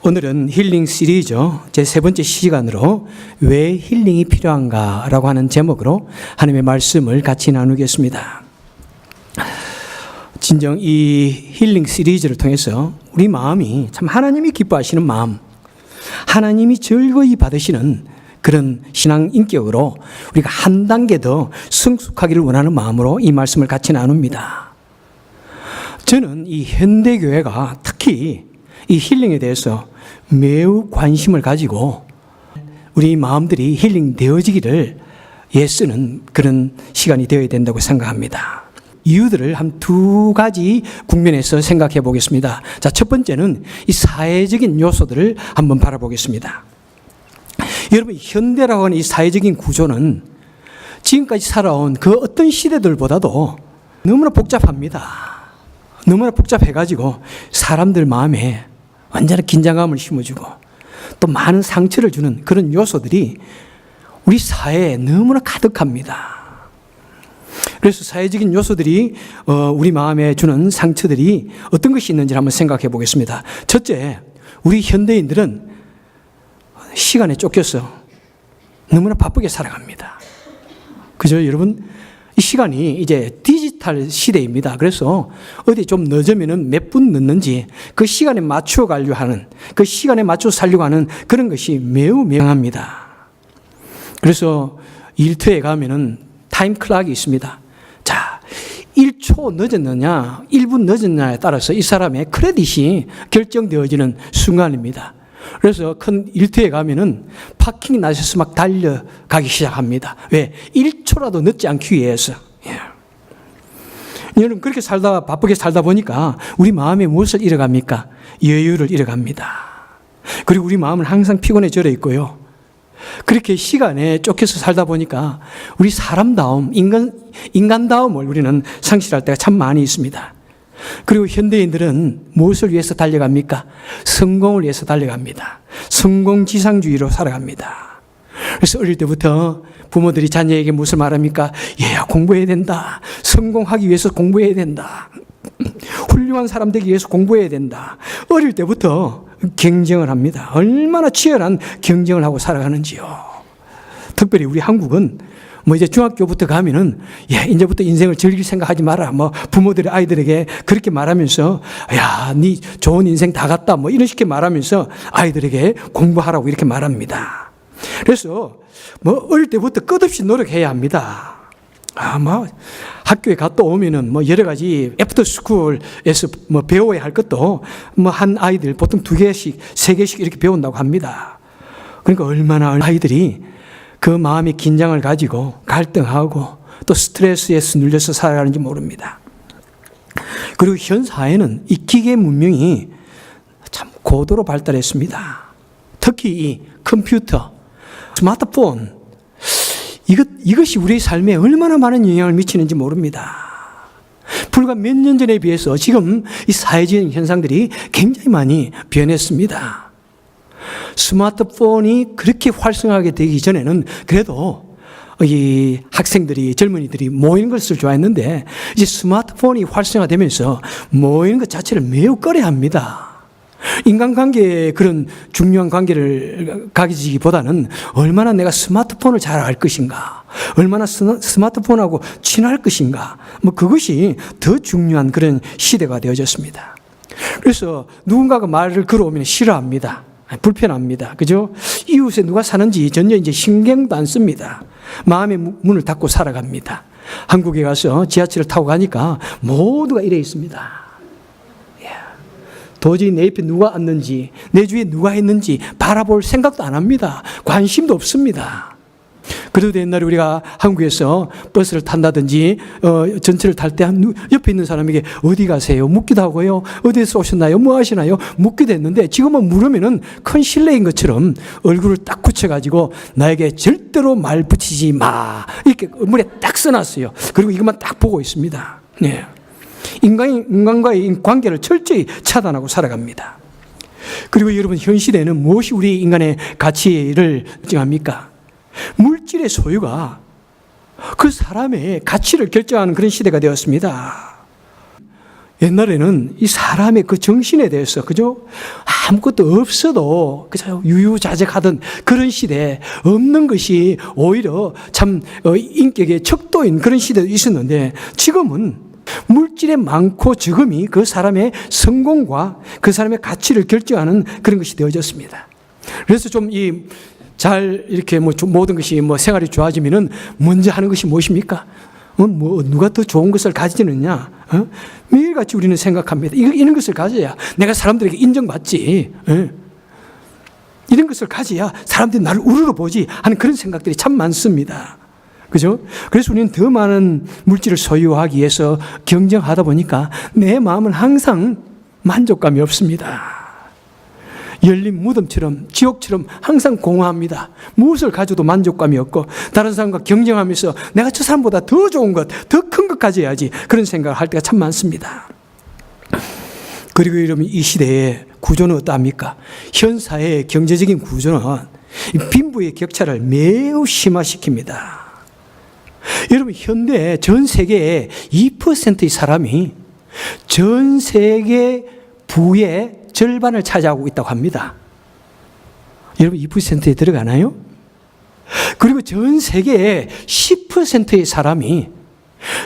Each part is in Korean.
오늘은 힐링 시리즈 제 세 번째 시간으로 왜 힐링이 필요한가라고 하는 제목으로 하나님의 말씀을 같이 나누겠습니다. 진정 이 힐링 시리즈를 통해서 우리 마음이 참 하나님이 기뻐하시는 마음, 하나님이 즐거이 받으시는 그런 신앙 인격으로 우리가 한 단계 더 성숙하기를 원하는 마음으로 이 말씀을 같이 나눕니다. 저는 이 현대교회가 특히 이 힐링에 대해서 매우 관심을 가지고 우리 마음들이 힐링되어지기를 애쓰는 그런 시간이 되어야 된다고 생각합니다. 이유들을 한 두 가지 국면에서 생각해 보겠습니다. 자, 첫 번째는 이 사회적인 요소들을 한번 바라보겠습니다. 여러분, 현대라고 하는 이 사회적인 구조는 지금까지 살아온 그 어떤 시대들보다도 너무나 복잡합니다. 너무나 복잡해가지고 사람들 마음에 완전히 긴장감을 심어주고 또 많은 상처를 주는 그런 요소들이 우리 사회에 너무나 가득합니다. 그래서 사회적인 요소들이 우리 마음에 주는 상처들이 어떤 것이 있는지 한번 생각해 보겠습니다. 첫째, 우리 현대인들은 시간에 쫓겨서 너무나 바쁘게 살아갑니다. 그죠, 여러분? 이 시간이 이제 디지털 시대입니다. 그래서 어디 좀 늦으면은 몇 분 늦는지 그 시간에 맞추어 가려고 하는, 그 시간에 맞춰 살려고 하는 그런 것이 매우 명합니다. 그래서 일터에 가면은 타임 클락이 있습니다. 자, 1초 늦었느냐, 1분 늦었느냐에 따라서 이 사람의 크레딧이 결정되어지는 순간입니다. 그래서 큰 일터에 가면은 파킹 나셔서 막 달려가기 시작합니다. 왜? 1초라도 늦지 않기 위해서. 여러분, 그렇게 바쁘게 살다 보니까 우리 마음에 무엇을 잃어갑니까? 여유를 잃어갑니다. 그리고 우리 마음은 항상 피곤해 절어 있고요. 그렇게 시간에 쫓겨서 살다 보니까 우리 사람다움, 인간다움을 우리는 상실할 때가 참 많이 있습니다. 그리고 현대인들은 무엇을 위해서 달려갑니까? 성공을 위해서 달려갑니다. 성공지상주의로 살아갑니다. 그래서 어릴 때부터 부모들이 자녀에게 무엇을 말합니까? 얘야, 공부해야 된다. 성공하기 위해서 공부해야 된다. 훌륭한 사람 되기 위해서 공부해야 된다. 어릴 때부터 경쟁을 합니다. 얼마나 치열한 경쟁을 하고 살아가는지요. 특별히 우리 한국은 이제 중학교부터 가면은, 이제부터 인생을 즐길 생각하지 마라. 부모들이 아이들에게 그렇게 말하면서, 야, 네 좋은 인생 다 갔다. 이런 식의 말하면서 아이들에게 공부하라고 이렇게 말합니다. 그래서 어릴 때부터 끝없이 노력해야 합니다. 학교에 갔다 오면은 여러 가지 애프터 스쿨에서 배워야 할 것도 한 아이들 보통 2개씩, 3개씩 이렇게 배운다고 합니다. 그러니까 얼마나 아이들이 그 마음의 긴장을 가지고 갈등하고 또 스트레스에서 눌려서 살아가는지 모릅니다. 그리고 현 사회는 이 기계 문명이 참 고도로 발달했습니다. 특히 이 컴퓨터, 스마트폰, 이것이 우리의 삶에 얼마나 많은 영향을 미치는지 모릅니다. 불과 몇 년 전에 비해서 지금 이 사회적인 현상들이 굉장히 많이 변했습니다. 스마트폰이 그렇게 활성화하게 되기 전에는 그래도 이 학생들이, 젊은이들이 모이는 것을 좋아했는데 이제 스마트폰이 활성화되면서 모이는 것 자체를 매우 꺼려합니다. 인간관계에 그런 중요한 관계를 가지기보다는 얼마나 내가 스마트폰을 잘 알 것인가, 얼마나 스마트폰하고 친할 것인가, 그것이 더 중요한 그런 시대가 되어졌습니다. 그래서 누군가가 말을 걸어오면 싫어합니다. 불편합니다. 그죠? 이웃에 누가 사는지 전혀 이제 신경도 안 씁니다. 마음의 문을 닫고 살아갑니다. 한국에 가서 지하철을 타고 가니까 모두가 이래 있습니다. 도저히 내 옆에 누가 앉는지, 내 주위에 누가 있는지 바라볼 생각도 안 합니다. 관심도 없습니다. 그래도 옛날에 우리가 한국에서 버스를 탄다든지 전철을 탈 때 옆에 있는 사람에게 어디 가세요? 묻기도 하고요. 어디에서 오셨나요? 뭐 하시나요? 묻기도 했는데 지금은 물으면은 큰 실례인 것처럼 얼굴을 딱 굳혀가지고 나에게 절대로 말 붙이지 마. 이렇게 물에 딱 써놨어요. 그리고 이것만 딱 보고 있습니다. 네. 인간과의 관계를 철저히 차단하고 살아갑니다. 그리고 여러분, 현 시대에는 무엇이 우리 인간의 가치를 정합니까? 물질의 소유가 그 사람의 가치를 결정하는 그런 시대가 되었습니다. 옛날에는 이 사람의 그 정신에 대해서, 그죠? 아무것도 없어도, 그죠? 유유자적하던 그런 시대에 없는 것이 오히려 참 인격의 척도인 그런 시대도 있었는데, 지금은 물질의 많고 적음이 그 사람의 성공과 그 사람의 가치를 결정하는 그런 것이 되어졌습니다. 그래서 좀 잘 이렇게 모든 것이 생활이 좋아지면은 먼저 하는 것이 무엇입니까? 누가 더 좋은 것을 가지느냐? 매일같이 우리는 생각합니다. 이런 것을 가져야 내가 사람들에게 인정받지. 이런 것을 가져야 사람들이 나를 우러러 보지 하는 그런 생각들이 참 많습니다. 그죠? 그래서 우리는 더 많은 물질을 소유하기 위해서 경쟁하다 보니까 내 마음은 항상 만족감이 없습니다. 열린 무덤처럼, 지옥처럼 항상 공허합니다. 무엇을 가져도 만족감이 없고, 다른 사람과 경쟁하면서 내가 저 사람보다 더 좋은 것, 더 큰 것 가져야지, 그런 생각을 할 때가 참 많습니다. 그리고 여러분, 이 시대의 구조는 어떠합니까? 현 사회의 경제적인 구조는 빈부의 격차를 매우 심화시킵니다. 여러분, 현대 전 세계의 2%의 사람이 전 세계 부의 절반을 차지하고 있다고 합니다. 여러분, 2%에 들어가나요? 그리고 전 세계의 10%의 사람이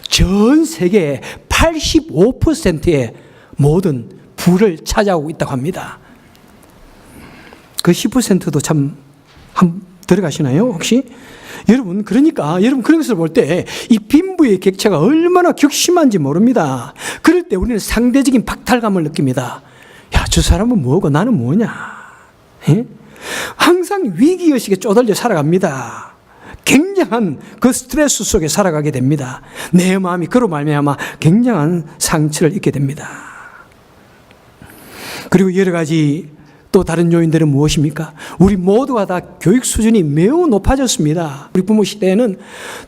전 세계의 85%의 모든 부를 차지하고 있다고 합니다. 그 10%도 참 들어가시나요, 혹시? 여러분, 그러니까 여러분 그런 것을 볼 때 이 빈부의 격차가 얼마나 격심한지 모릅니다. 그럴 때 우리는 상대적인 박탈감을 느낍니다. 야, 저 사람은 뭐고 나는 뭐냐? 예? 항상 위기의식에 쪼들려 살아갑니다. 굉장한 그 스트레스 속에 살아가게 됩니다. 내 마음이 그로 말미암아 굉장한 상처를 입게 됩니다. 그리고 여러 가지 또 다른 요인들은 무엇입니까? 우리 모두가 다 교육 수준이 매우 높아졌습니다. 우리 부모 시대에는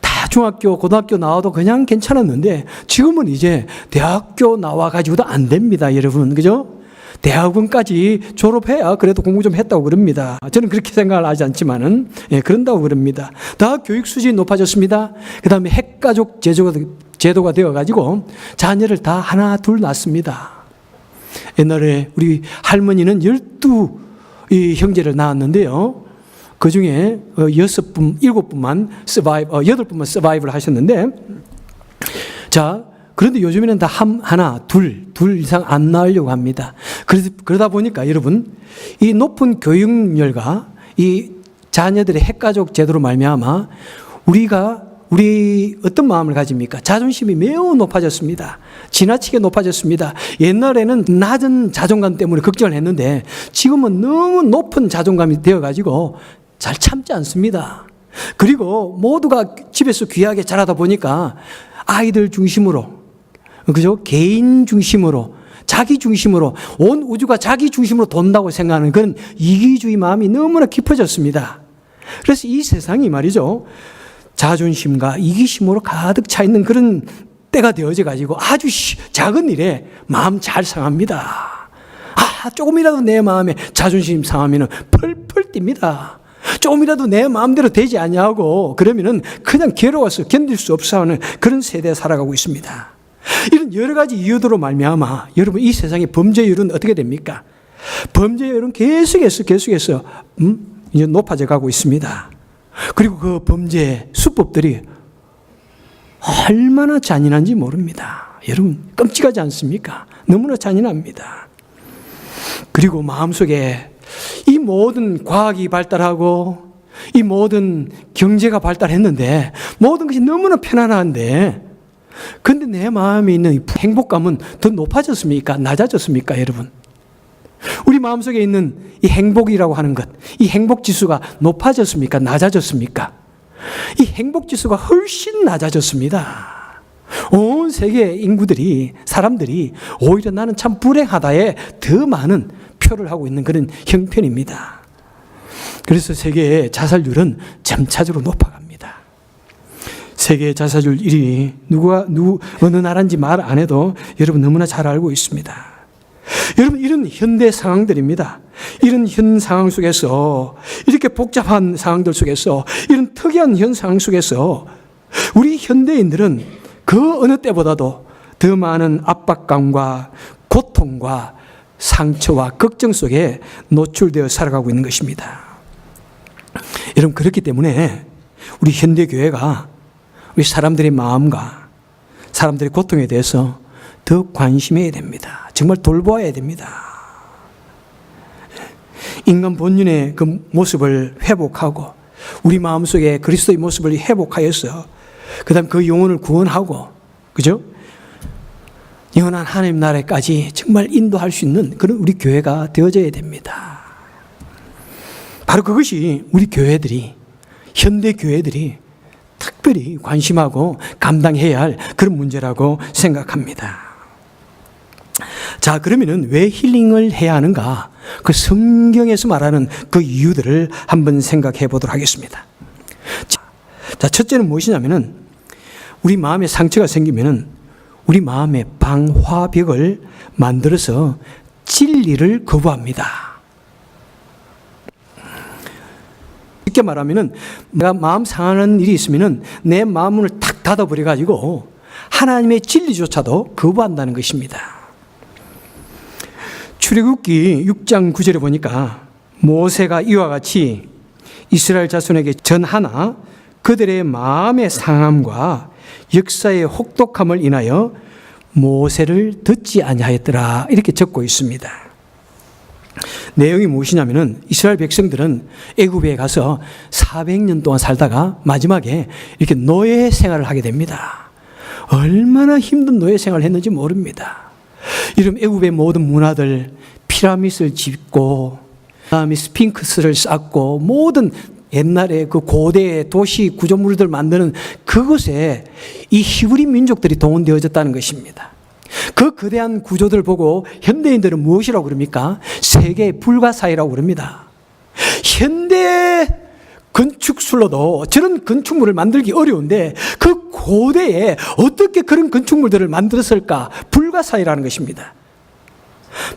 다 중학교, 고등학교 나와도 그냥 괜찮았는데 지금은 이제 대학교 나와가지고도 안 됩니다, 여러분. 그죠? 대학원까지 졸업해야 그래도 공부 좀 했다고 그럽니다. 저는 그렇게 생각을 하지 않지만은, 그런다고 그럽니다. 다 교육 수준이 높아졌습니다. 그 다음에 핵가족 제도가 되어가지고 자녀를 다 하나, 둘 낳습니다. 옛날에 우리 할머니는 12 형제를 낳았는데요. 그 중에 7분만 서바이벌 하셨는데, 자, 그런데 요즘에는 다 하나, 둘 이상 안 낳으려고 합니다. 그러다 보니까 여러분, 이 높은 교육열과 이 자녀들의 핵가족 제도로 말미암아 우리 어떤 마음을 가집니까? 자존심이 매우 높아졌습니다. 지나치게 높아졌습니다. 옛날에는 낮은 자존감 때문에 걱정을 했는데 지금은 너무 높은 자존감이 되어가지고 잘 참지 않습니다. 그리고 모두가 집에서 귀하게 자라다 보니까 아이들 중심으로, 그죠? 개인 중심으로, 자기 중심으로, 온 우주가 자기 중심으로 돈다고 생각하는 그런 이기주의 마음이 너무나 깊어졌습니다. 그래서 이 세상이 말이죠, 자존심과 이기심으로 가득 차 있는 그런 때가 되어져 가지고 아주 작은 일에 마음 잘 상합니다. 조금이라도 내 마음에 자존심 상하면 펄펄 뜁니다. 조금이라도 내 마음대로 되지 않냐고 그러면은 그냥 괴로워서 견딜 수 없어 하는 그런 세대에 살아가고 있습니다. 이런 여러 가지 이유들로 말미암아 여러분, 이 세상의 범죄율은 어떻게 됩니까? 범죄율은 계속해서 이제 높아져 가고 있습니다. 그리고 그 범죄 수법들이 얼마나 잔인한지 모릅니다. 여러분, 끔찍하지 않습니까? 너무나 잔인합니다. 그리고 마음속에 이 모든 과학이 발달하고 이 모든 경제가 발달했는데 모든 것이 너무나 편안한데, 근데 내 마음에 있는 행복감은 더 높아졌습니까? 낮아졌습니까, 여러분? 우리 마음속에 있는 이 행복이라고 하는 것, 이 행복지수가 높아졌습니까? 낮아졌습니까? 이 행복지수가 훨씬 낮아졌습니다. 온 세계 사람들이 오히려 나는 참 불행하다에 더 많은 표를 하고 있는 그런 형편입니다. 그래서 세계의 자살률은 점차적으로 높아갑니다. 세계 자살률 1위, 어느 나라인지 말 안 해도 여러분 너무나 잘 알고 있습니다. 여러분, 이런 현대 상황들입니다. 이런 현 상황 속에서, 이렇게 복잡한 상황들 속에서, 이런 특이한 현 상황 속에서 우리 현대인들은 그 어느 때보다도 더 많은 압박감과 고통과 상처와 걱정 속에 노출되어 살아가고 있는 것입니다. 여러분, 그렇기 때문에 우리 현대교회가 우리 사람들의 마음과 사람들의 고통에 대해서 더 관심해야 됩니다. 정말 돌보아야 됩니다. 인간 본연의 그 모습을 회복하고 우리 마음속에 그리스도의 모습을 회복하여서 그 다음 그 영혼을 구원하고, 그죠? 영원한 하나님 나라에까지 정말 인도할 수 있는 그런 우리 교회가 되어져야 됩니다. 바로 그것이 우리 교회들이, 현대 교회들이 특별히 관심하고 감당해야 할 그런 문제라고 생각합니다. 자, 그러면은 왜 힐링을 해야 하는가? 그 성경에서 말하는 그 이유들을 한번 생각해 보도록 하겠습니다. 자, 첫째는 무엇이냐면은 우리 마음에 상처가 생기면은 우리 마음에 방화벽을 만들어서 진리를 거부합니다. 쉽게 말하면은 내가 마음 상하는 일이 있으면은 내 마음을 탁 닫아버려 가지고 하나님의 진리조차도 거부한다는 것입니다. 출애굽기 6장 9절에 보니까 모세가 이와 같이 이스라엘 자손에게 전하나 그들의 마음의 상함과 역사의 혹독함을 인하여 모세를 듣지 아니하였더라, 이렇게 적고 있습니다. 내용이 무엇이냐면은 이스라엘 백성들은 애굽에 가서 400년 동안 살다가 마지막에 이렇게 노예 생활을 하게 됩니다. 얼마나 힘든 노예 생활을 했는지 모릅니다. 이런 애굽의 모든 문화들, 피라미드를 짓고 그다음에 스핑크스를 쌓고 모든 옛날에 그 고대의 도시 구조물들 만드는 그곳에 이 히브리 민족들이 동원되어졌다는 것입니다. 그 거대한 구조들을 보고 현대인들은 무엇이라고 그럽니까? 세계의 불가사의라고 그럽니다. 현대 건축술로도 저런 건축물을 만들기 어려운데 그 고대에 어떻게 그런 건축물들을 만들었을까? 불가사의라는 것입니다.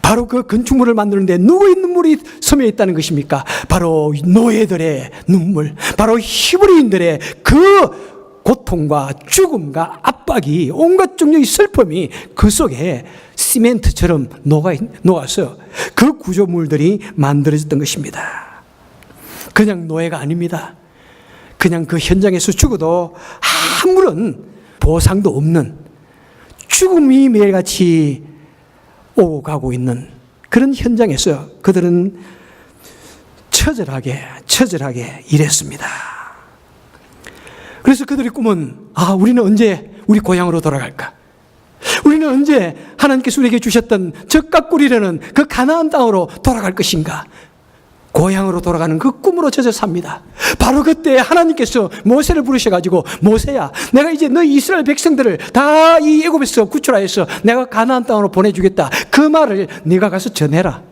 바로 그 건축물을 만드는데 누구의 눈물이 스며 있다는 것입니까? 바로 노예들의 눈물, 바로 히브리인들의 그 고통과 죽음과 압박이, 온갖 종류의 슬픔이 그 속에 시멘트처럼 녹아서 그 구조물들이 만들어졌던 것입니다. 그냥 노예가 아닙니다. 그냥 그 현장에서 죽어도 아무런 보상도 없는 죽음이 매일같이 오고 가고 있는 그런 현장에서 그들은 처절하게 일했습니다. 그래서 그들의 꿈은, 우리는 언제 우리 고향으로 돌아갈까? 우리는 언제 하나님께서 우리에게 주셨던 적각꿀이라는 그 가나안 땅으로 돌아갈 것인가? 고향으로 돌아가는 그 꿈으로 젖어 삽니다. 바로 그때 하나님께서 모세를 부르셔가지고, 모세야, 내가 이제 너희 이스라엘 백성들을 다 이 애굽에서 구출하여서 내가 가나안 땅으로 보내주겠다. 그 말을 네가 가서 전해라.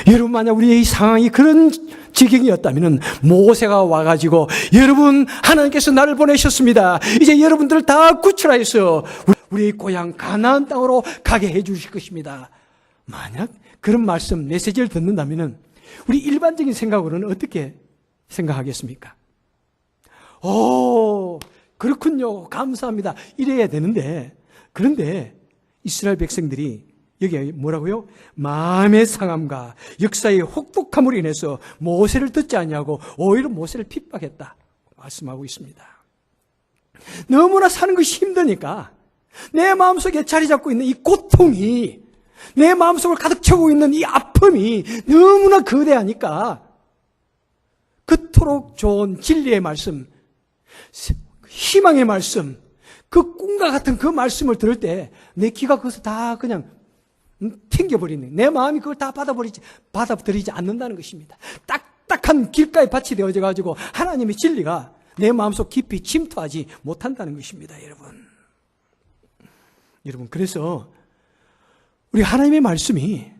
여러분, 만약 우리의 이 상황이 그런 지경이었다면 모세가 와가지고, 여러분, 하나님께서 나를 보내셨습니다. 이제 여러분들을 다 구출하여서 우리의 고향 가나안 땅으로 가게 해주실 것입니다. 만약 그런 말씀, 메시지를 듣는다면 우리 일반적인 생각으로는 어떻게 생각하겠습니까? 그렇군요. 감사합니다. 이래야 되는데, 그런데 이스라엘 백성들이 여기 뭐라고요? 마음의 상함과 역사의 혹독함으로 인해서 모세를 듣지 아니하고 오히려 모세를 핍박했다 말씀하고 있습니다. 너무나 사는 것이 힘드니까 내 마음속에 자리 잡고 있는 이 고통이, 내 마음속을 가득 채우고 있는 이 아픔이 너무나 거대하니까 그토록 좋은 진리의 말씀, 희망의 말씀, 그 꿈과 같은 그 말씀을 들을 때 내 귀가 그것을 다 그냥 튕겨버리는, 내 마음이 그걸 다 받아들이지 않는다는 것입니다. 딱딱한 길가에 밭이 되어져 가지고 하나님의 진리가 내 마음속 깊이 침투하지 못한다는 것입니다. 여러분, 그래서 우리 하나님의 말씀이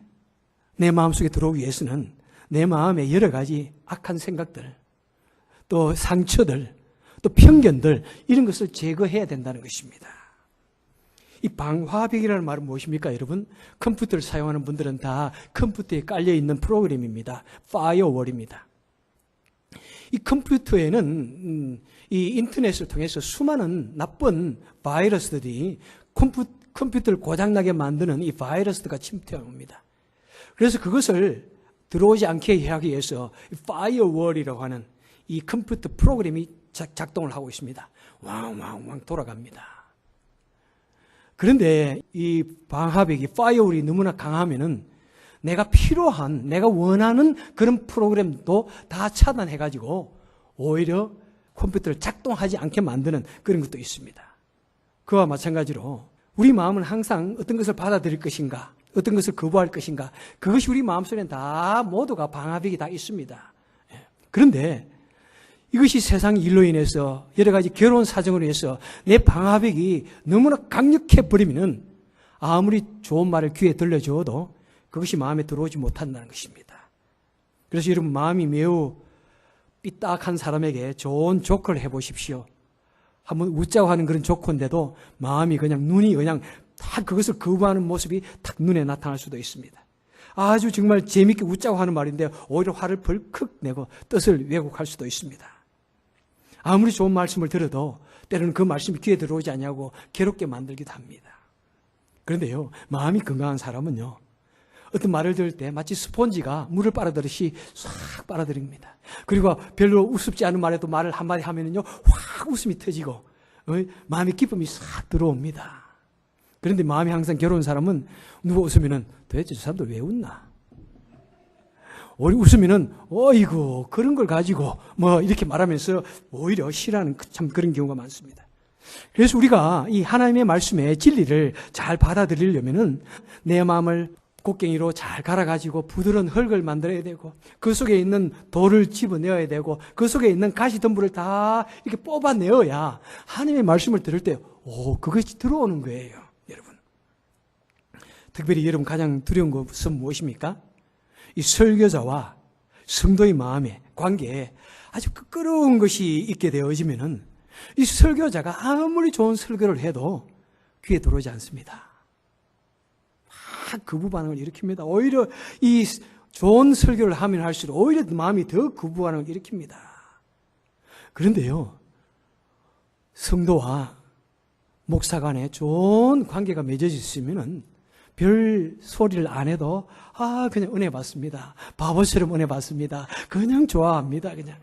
내 마음속에 들어오기 위해서는 내 마음에 여러 가지 악한 생각들, 또 상처들, 또 편견들, 이런 것을 제거해야 된다는 것입니다. 이 방화벽이라는 말은 무엇입니까, 여러분? 컴퓨터를 사용하는 분들은 다 컴퓨터에 깔려있는 프로그램입니다. 파이어월입니다. 이 컴퓨터에는 이 인터넷을 통해서 수많은 나쁜 바이러스들이 컴퓨터를 고장나게 만드는 이 바이러스가 침투합니다. 그래서 그것을 들어오지 않게 하기 위해서 파이어월이라고 하는 이 컴퓨터 프로그램이 작동을 하고 있습니다. 왕왕왕 돌아갑니다. 그런데 이 방화벽이 파이어월이 너무나 강하면은 내가 필요한, 내가 원하는 그런 프로그램도 다 차단해가지고 오히려 컴퓨터를 작동하지 않게 만드는 그런 것도 있습니다. 그와 마찬가지로 우리 마음은 항상 어떤 것을 받아들일 것인가, 어떤 것을 거부할 것인가, 그것이 우리 마음속에는 다 모두가 방화벽이 다 있습니다. 그런데 이것이 세상 일로 인해서 여러 가지 괴로운 사정으로 인해서 내 방화벽이 너무나 강력해 버리면은 아무리 좋은 말을 귀에 들려줘도 그것이 마음에 들어오지 못한다는 것입니다. 그래서 여러분 마음이 매우 삐딱한 사람에게 좋은 조커를 해보십시오. 한번 웃자고 하는 그런 조커인데도 마음이 그냥 눈이 그냥 다 그것을 거부하는 모습이 딱 눈에 나타날 수도 있습니다. 아주 정말 재밌게 웃자고 하는 말인데 오히려 화를 벌컥 내고 뜻을 왜곡할 수도 있습니다. 아무리 좋은 말씀을 들어도 때로는 그 말씀이 귀에 들어오지 않냐고 괴롭게 만들기도 합니다. 그런데요, 마음이 건강한 사람은요, 어떤 말을 들을 때 마치 스폰지가 물을 빨아들이듯이 싹 빨아들입니다. 그리고 별로 우습지 않은 말에도 말을 한마디 하면은요, 확 웃음이 터지고, 마음의 기쁨이 싹 들어옵니다. 그런데 마음이 항상 괴로운 사람은 누가 웃으면은 도대체 저 사람들 왜 웃나? 웃으면은, 어이구, 그런 걸 가지고, 이렇게 말하면서 오히려 싫어하는 참 그런 경우가 많습니다. 그래서 우리가 이 하나님의 말씀의 진리를 잘 받아들이려면은 내 마음을 곡괭이로 잘 갈아가지고 부드러운 흙을 만들어야 되고 그 속에 있는 돌을 집어내어야 되고 그 속에 있는 가시덤불을 다 이렇게 뽑아내어야 하나님의 말씀을 들을 때 그것이 들어오는 거예요. 여러분, 특별히 여러분 가장 두려운 것은 무엇입니까? 이 설교자와 성도의 마음의 관계에 아주 끄끄러운 것이 있게 되어지면은 이 설교자가 아무리 좋은 설교를 해도 귀에 들어오지 않습니다. 거부 반응을 일으킵니다. 오히려 이 좋은 설교를 하면 할수록 오히려 마음이 더 거부 반응을 일으킵니다. 그런데요, 성도와 목사 간에 좋은 관계가 맺어져 있으면은 별 소리를 안 해도 그냥 은혜 받습니다. 바보처럼 은혜 받습니다. 그냥 좋아합니다. 그냥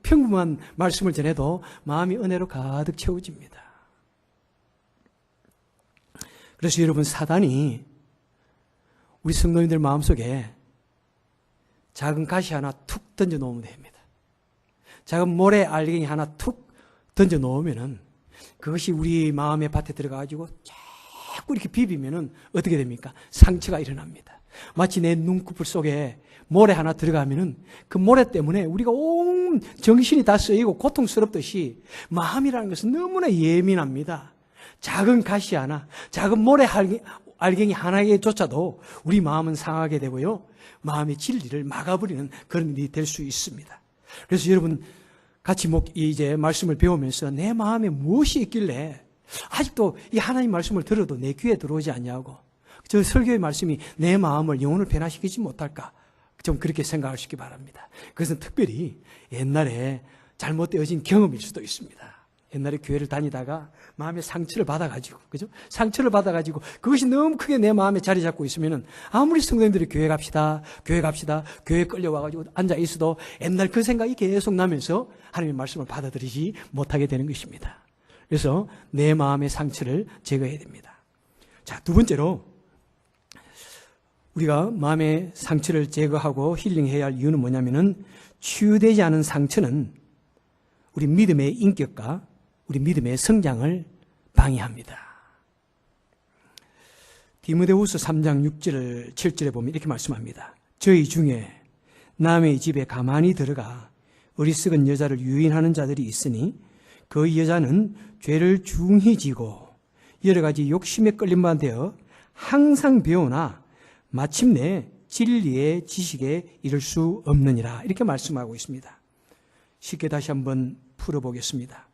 평범한 말씀을 전해도 마음이 은혜로 가득 채워집니다. 그래서 여러분, 사단이 우리 성도님들 마음속에 작은 가시 하나 툭 던져 놓으면 됩니다. 작은 모래 알갱이 하나 툭 던져 놓으면은 그것이 우리 마음의 밭에 들어가가지고 자꾸 이렇게 비비면은 어떻게 됩니까? 상처가 일어납니다. 마치 내 눈꺼풀 속에 모래 하나 들어가면은 그 모래 때문에 우리가 온 정신이 다 쓰이고 고통스럽듯이 마음이라는 것은 너무나 예민합니다. 작은 가시 하나, 작은 모래 알갱이 하나에조차도 우리 마음은 상하게 되고요, 마음의 진리를 막아버리는 그런 일이 될 수 있습니다. 그래서 여러분 같이 이제 말씀을 배우면서 내 마음에 무엇이 있길래 아직도 이 하나님 말씀을 들어도 내 귀에 들어오지 않냐고, 저 설교의 말씀이 내 마음을 영혼을 변화시키지 못할까, 좀 그렇게 생각하시기 바랍니다. 그것은 특별히 옛날에 잘못되어진 경험일 수도 있습니다. 옛날에 교회를 다니다가 마음에 상처를 받아가지고, 그죠? 상처를 받아가지고 그것이 너무 크게 내 마음에 자리 잡고 있으면은 아무리 성도님들이 교회 갑시다, 교회 끌려와가지고 앉아 있어도 옛날 그 생각이 계속 나면서 하나님의 말씀을 받아들이지 못하게 되는 것입니다. 그래서 내 마음의 상처를 제거해야 됩니다. 자, 두 번째로 우리가 마음의 상처를 제거하고 힐링해야 할 이유는 뭐냐면은 치유되지 않은 상처는 우리 믿음의 인격과 우리 믿음의 성장을 방해합니다. 디모데후서 3장 6절 7절에 보면 이렇게 말씀합니다. 저희 중에 남의 집에 가만히 들어가 어리석은 여자를 유인하는 자들이 있으니 그 여자는 죄를 중히 지고 여러 가지 욕심에 끌린 바 되어 항상 배우나 마침내 진리의 지식에 이를 수 없느니라, 이렇게 말씀하고 있습니다. 쉽게 다시 한번 풀어보겠습니다.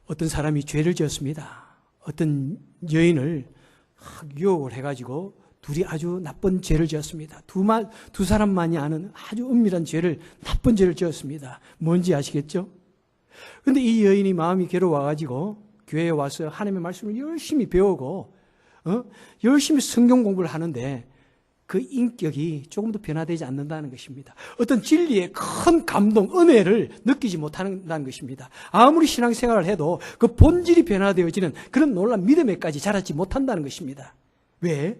어떤 사람이 죄를 지었습니다. 어떤 여인을 유혹을 해가지고 둘이 아주 나쁜 죄를 지었습니다. 두 사람만이 아는 아주 은밀한 나쁜 죄를 지었습니다. 뭔지 아시겠죠? 그런데 이 여인이 마음이 괴로워가지고 교회에 와서 하나님의 말씀을 열심히 배우고 열심히 성경 공부를 하는데 그 인격이 조금도 변화되지 않는다는 것입니다. 어떤 진리의 큰 감동, 은혜를 느끼지 못한다는 것입니다. 아무리 신앙생활을 해도 그 본질이 변화되어지는 그런 놀라운 믿음에까지 자라지 못한다는 것입니다. 왜?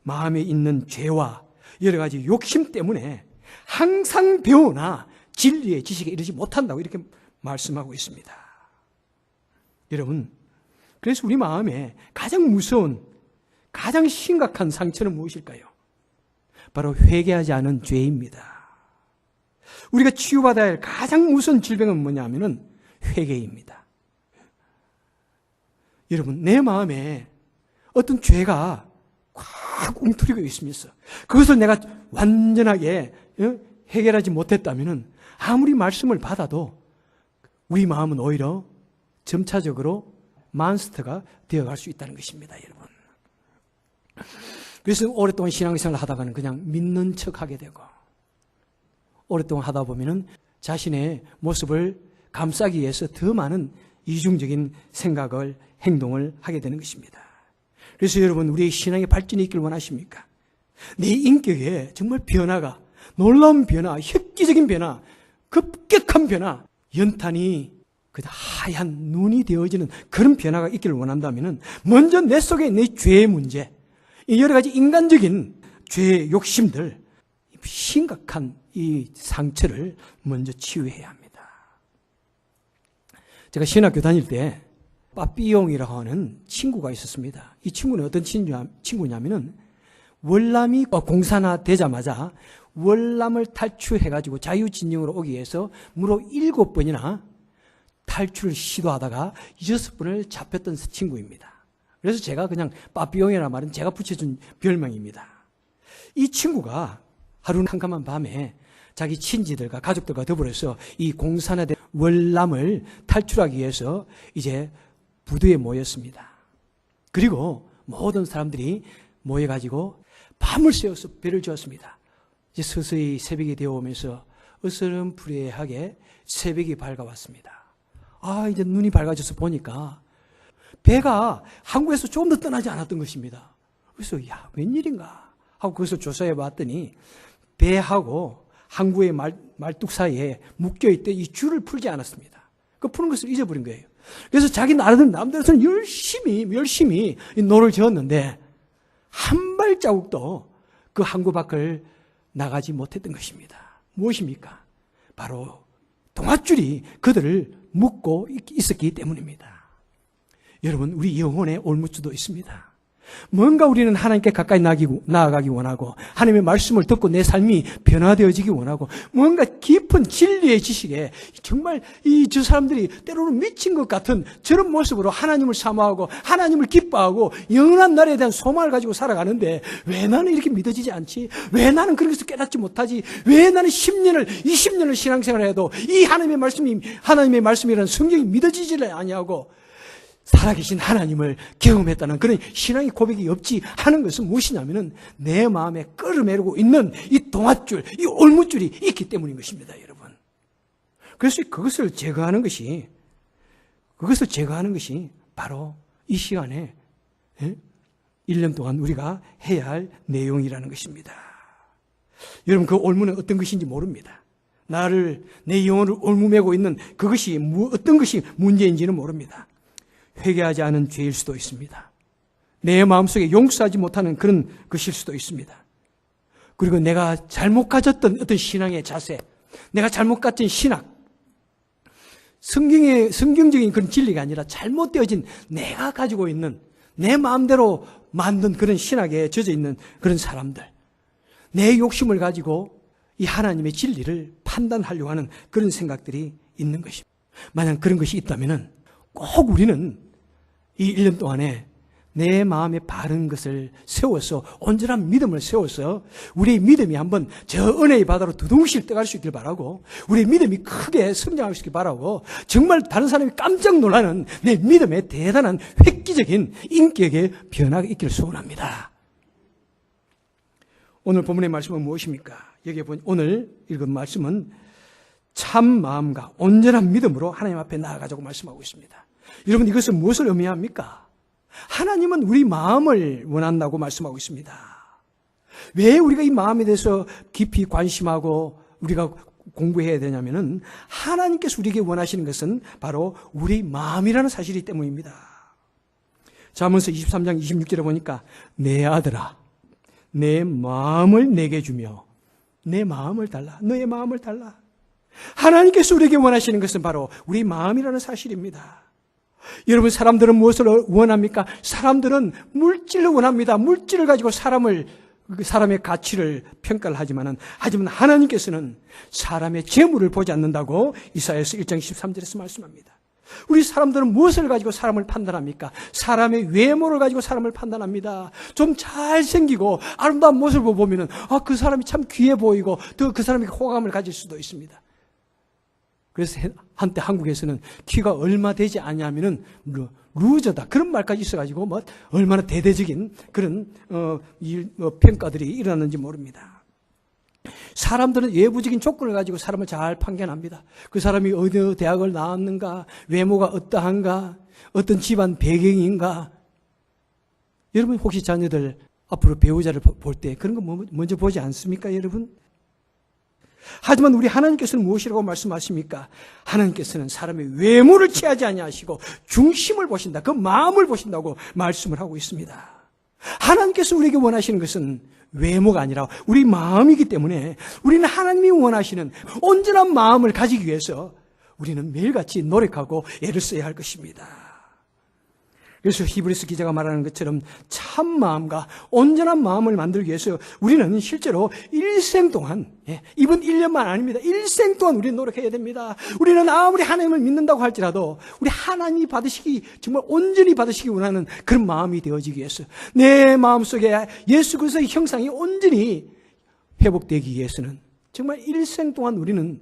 마음에 있는 죄와 여러 가지 욕심 때문에 항상 배우나 진리의 지식에 이르지 못한다고 이렇게 말씀하고 있습니다. 여러분, 그래서 우리 마음에 가장 무서운, 가장 심각한 상처는 무엇일까요? 바로 회개하지 않은 죄입니다. 우리가 치유받아야 할 가장 무서운 질병은 뭐냐면은 회개입니다. 여러분, 내 마음에 어떤 죄가 확 움트리고 있으면서 그것을 내가 완전하게 해결하지 못했다면은 아무리 말씀을 받아도 우리 마음은 오히려 점차적으로 몬스터가 되어갈 수 있다는 것입니다, 여러분. 그래서 오랫동안 신앙생활을 하다가는 그냥 믿는 척하게 되고 오랫동안 하다 보면은 자신의 모습을 감싸기 위해서 더 많은 이중적인 생각을, 행동을 하게 되는 것입니다. 그래서 여러분, 우리의 신앙의 발전이 있길 원하십니까? 내 인격에 정말 변화가, 놀라운 변화, 획기적인 변화, 급격한 변화, 연탄이 그 하얀 눈이 되어지는 그런 변화가 있기를 원한다면 먼저 내 속에 내 죄의 문제, 여러 가지 인간적인 죄의 욕심들, 심각한 이 상처를 먼저 치유해야 합니다. 제가 신학교 다닐 때 빠삐용이라고 하는 친구가 있었습니다. 이 친구는 어떤 친구냐면은 월남이 공산화 되자마자 월남을 탈출해가지고 자유진영으로 오기 위해서 무려 7번이나 탈출을 시도하다가 6번을 잡혔던 친구입니다. 그래서 제가 그냥 빠삐용이라는 말은 제가 붙여준 별명입니다. 이 친구가 하루 캄캄한 밤에 자기 친지들과 가족들과 더불어서 이 공산화된 월남을 탈출하기 위해서 이제 부두에 모였습니다. 그리고 모든 사람들이 모여가지고 밤을 새워서 배를 주었습니다. 이제 서서히 새벽이 되어오면서 어스름푸레하게 새벽이 밝아왔습니다. 이제 눈이 밝아져서 보니까 배가 항구에서 조금 더 떠나지 않았던 것입니다. 그래서 웬일인가 하고 거기서 조사해 봤더니 배하고 항구의 말뚝 사이에 묶여있던 이 줄을 풀지 않았습니다. 그 푸는 것을 잊어버린 거예요. 그래서 자기 남들은 열심히 이 노를 저었는데 한 발자국도 그 항구 밖을 나가지 못했던 것입니다. 무엇입니까? 바로 동아줄이 그들을 묶고 있었기 때문입니다. 여러분, 우리 영혼에 올무줄도 있습니다. 뭔가 우리는 하나님께 가까이 나아가기 원하고 하나님의 말씀을 듣고 내 삶이 변화되어지기 원하고 뭔가 깊은 진리의 지식에 정말 저 사람들이 때로는 미친 것 같은 저런 모습으로 하나님을 사모하고 하나님을 기뻐하고 영원한 날에 대한 소망을 가지고 살아가는데 왜 나는 이렇게 믿어지지 않지? 왜 나는 그런 것을 깨닫지 못하지? 왜 나는 10년을 20년을 신앙생활을 해도 이 하나님의 말씀이라는 성경이 믿어지지를 아니하고 살아계신 하나님을 경험했다는 그런 신앙의 고백이 없지 하는 것은 무엇이냐면은 내 마음에 끌어매르고 있는 이 동아줄, 이 올무줄이 있기 때문인 것입니다, 여러분. 그래서 그것을 제거하는 것이 바로 이 시간에 1년 동안 우리가 해야 할 내용이라는 것입니다. 여러분, 그 올무는 어떤 것인지 모릅니다. 내 영혼을 올무매고 있는 그것이 어떤 것이 문제인지는 모릅니다. 회개하지 않은 죄일 수도 있습니다. 내 마음속에 용서하지 못하는 그런 것일 수도 있습니다. 그리고 내가 잘못 가졌던 어떤 신앙의 자세, 내가 잘못 가진 신학, 성경적인 그런 진리가 아니라 잘못되어진 내가 가지고 있는 내 마음대로 만든 그런 신학에 젖어 있는 그런 사람들, 내 욕심을 가지고 이 하나님의 진리를 판단하려고 하는 그런 생각들이 있는 것입니다. 만약 그런 것이 있다면 꼭 우리는 이 1년 동안에 내 마음에 바른 것을 세워서 온전한 믿음을 세워서 우리의 믿음이 한번 저 은혜의 바다로 두둥실 떠갈 수 있길 바라고 우리의 믿음이 크게 성장할 수 있길 바라고 정말 다른 사람이 깜짝 놀라는 내 믿음의 대단한 획기적인 인격의 변화가 있기를 소원합니다. 오늘 본문의 말씀은 무엇입니까? 여기에 오늘 읽은 말씀은 참 마음과 온전한 믿음으로 하나님 앞에 나아가자고 말씀하고 있습니다. 여러분, 이것은 무엇을 의미합니까? 하나님은 우리 마음을 원한다고 말씀하고 있습니다. 왜 우리가 이 마음에 대해서 깊이 관심하고 우리가 공부해야 되냐면은 하나님께서 우리에게 원하시는 것은 바로 우리 마음이라는 사실이기 때문입니다. 잠언서 23장 26절에 보니까 내 아들아 내 마음을 내게 주며 내 마음을 달라, 너의 마음을 달라. 하나님께서 우리에게 원하시는 것은 바로 우리 마음이라는 사실입니다. 여러분, 사람들은 무엇을 원합니까? 사람들은 물질을 원합니다. 물질을 가지고 사람의 가치를 평가를 하지만 하나님께서는 사람의 재물을 보지 않는다고 이사야서 1장 13절에서 말씀합니다. 우리 사람들은 무엇을 가지고 사람을 판단합니까? 사람의 외모를 가지고 사람을 판단합니다. 좀 잘생기고 아름다운 모습을 보면은 그 사람이 참 귀해 보이고 또 그 사람에게 호감을 가질 수도 있습니다. 그래서 한때 한국에서는 키가 얼마 되지 않냐면은 루저다 그런 말까지 있어가지고 얼마나 대대적인 그런 평가들이 일어났는지 모릅니다. 사람들은 외부적인 조건을 가지고 사람을 잘 판단합니다. 그 사람이 어느 대학을 나왔는가, 외모가 어떠한가, 어떤 집안 배경인가. 여러분, 혹시 자녀들 앞으로 배우자를 볼 때 그런 거 먼저 보지 않습니까, 여러분? 하지만 우리 하나님께서는 무엇이라고 말씀하십니까? 하나님께서는 사람의 외모를 취하지 아니하시고 중심을 보신다, 그 마음을 보신다고 말씀을 하고 있습니다. 하나님께서 우리에게 원하시는 것은 외모가 아니라 우리 마음이기 때문에 우리는 하나님이 원하시는 온전한 마음을 가지기 위해서 우리는 매일같이 노력하고 애를 써야 할 것입니다. 그래서 히브리서 기자가 말하는 것처럼 참 마음과 온전한 마음을 만들기 위해서 우리는 실제로 일생 동안, 이번 1년만 아닙니다. 일생 동안 우리는 노력해야 됩니다. 우리는 아무리 하나님을 믿는다고 할지라도 우리 하나님이 받으시기, 정말 온전히 받으시기 원하는 그런 마음이 되어지기 위해서 내 마음속에 예수 그리스도의 형상이 온전히 회복되기 위해서는 정말 일생 동안 우리는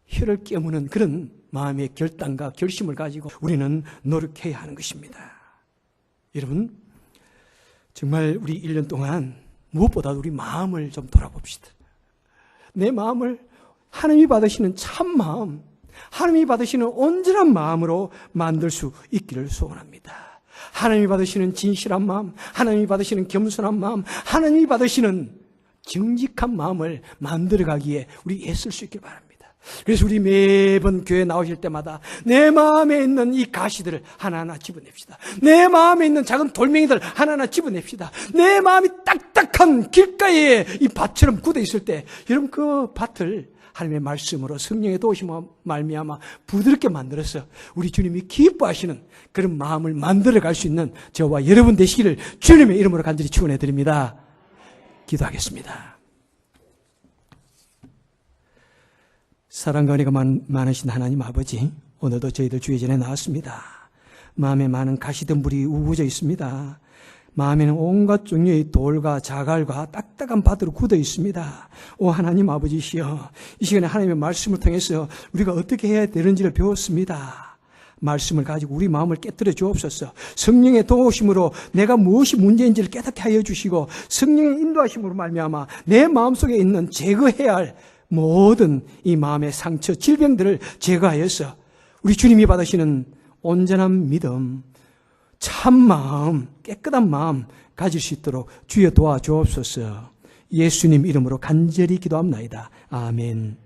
혀를 깨무는 그런 마음의 결단과 결심을 가지고 우리는 노력해야 하는 것입니다. 여러분, 정말 우리 1년 동안 무엇보다 우리 마음을 좀 돌아봅시다. 내 마음을 하나님이 받으시는 참 마음, 하나님이 받으시는 온전한 마음으로 만들 수 있기를 소원합니다. 하나님이 받으시는 진실한 마음, 하나님이 받으시는 겸손한 마음, 하나님이 받으시는 정직한 마음을 만들어가기에 우리 애쓸 수 있길 바랍니다. 그래서 우리 매번 교회 나오실 때마다 내 마음에 있는 이 가시들을 하나하나 집어냅시다. 내 마음에 있는 작은 돌멩이들 하나하나 집어냅시다. 내 마음이 딱딱한 길가에 이 밭처럼 굳어 있을 때 여러분 그 밭을 하나님의 말씀으로 성령의 도우심과 말미암아 부드럽게 만들어서 우리 주님이 기뻐하시는 그런 마음을 만들어갈 수 있는 저와 여러분 되시기를 주님의 이름으로 간절히 축원해 드립니다. 기도하겠습니다. 사랑과 은혜가 많으신 하나님 아버지, 오늘도 저희들 주의 전에 나왔습니다. 마음에 많은 가시덤불이 우거져 있습니다. 마음에는 온갖 종류의 돌과 자갈과 딱딱한 밭으로 굳어 있습니다. 오 하나님 아버지시여, 이 시간에 하나님의 말씀을 통해서 우리가 어떻게 해야 되는지를 배웠습니다. 말씀을 가지고 우리 마음을 깨뜨려 주옵소서. 성령의 도우심으로 내가 무엇이 문제인지를 깨닫게 하여 주시고 성령의 인도하심으로 말미암아 내 마음속에 있는 제거해야 할 모든 이 마음의 상처, 질병들을 제거하여서 우리 주님이 받으시는 온전한 믿음, 참 마음, 깨끗한 마음 가질 수 있도록 주여 도와주옵소서. 예수님 이름으로 간절히 기도합나이다. 아멘.